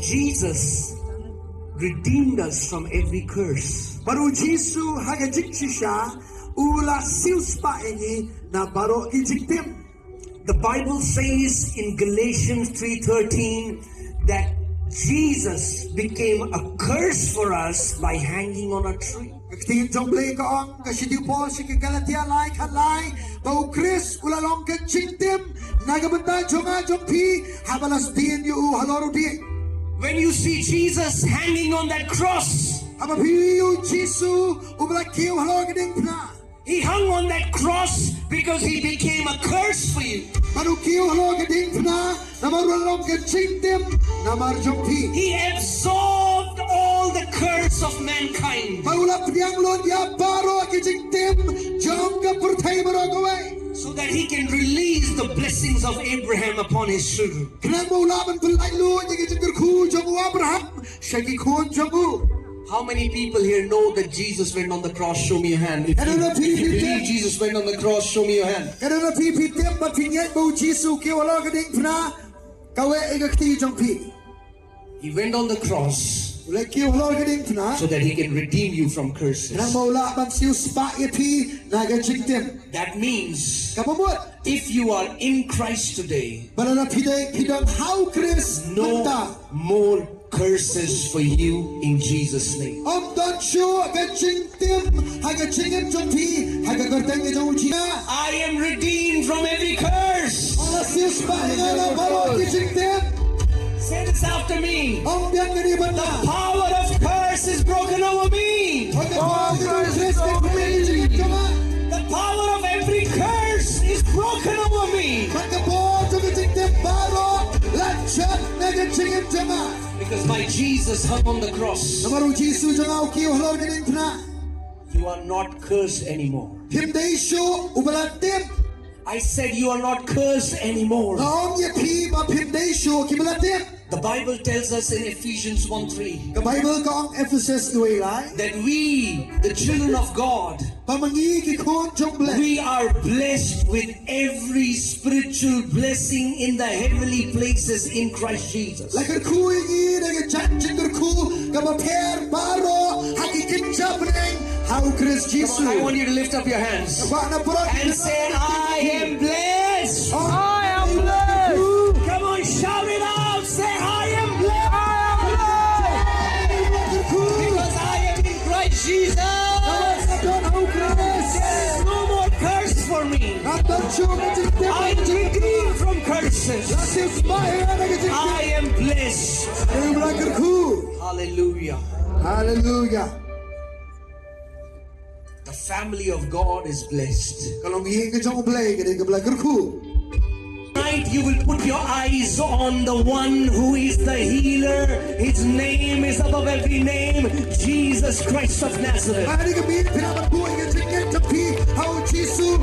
Jesus redeemed us from every curse. Baru Jisu haga jikshisha ula Siewspah ini na baro ki Jingtim. The Bible says in Galatians 3:13 that Jesus became a curse for us by hanging on a tree. Kting jong blay kaong kasidiw po si Galatia lai khalai bau Khrist ula long ke Jingtim nagabenta jonga jongpi habalas din yu halor di. When you see Jesus hanging on that cross, Abapiu Jisu ubla kiu halor ke Diengphna. he hung on that cross because he became a curse for you. Baru kiu halor ke Diengphna namar long ke Jingtim namar jongpi. He absorbed all the curse of mankind Baula pdiang lo dia baro ke Jingtim jong ke perthai baro kawai. so that he can release the blessings of Abraham upon his children. Kenang maula ban pelai lu jadi jengker ku jongu Abraham syaki kun jongu. How many people here know that Jesus went on the cross? Show me your hand. If you believe Jesus went on the cross, show me your hand. Kerana pipi tem bat pingat bau Jisu ke wala ke Diengphna kawe ega kti jongpi. He went on the cross Ulai ke wala ke Diengphna so that he can redeem you from curses. kenang maula ban Siewspah pi naga Jingtim. That means Kapamut if you are in Christ today, balana pidang how Khrist no benda. more curses for you in Jesus' name. Om don shuh ke Jingtim haga Jingtim jongpi haga kerteng ke jong China. I am redeemed from every curse. Ala Siewspah ngala baro ke Jingtim. Say this after me. Om biang ngari benda. Power of curse is broken over me. The Power of every curse is broken over me. Because my Jesus hung on the cross. You are not cursed anymore. I said you are not cursed anymore. The Bible tells us in Ephesians 1:3 that we, the children of God, we are blessed with every spiritual blessing in the heavenly places in Christ Jesus. I want you to lift up your hands and say, I am blessed. I am blessed. Come on, shout it out. Say, I am blessed. Because I am in Christ Jesus. There is no more curse for me. I am redeemed from curses. I am blessed. Hallelujah. Hallelujah. The family of God is blessed. Tonight you will put your eyes on the one who is the healer. His name is above every name, Jesus Christ of Nazareth. Jisu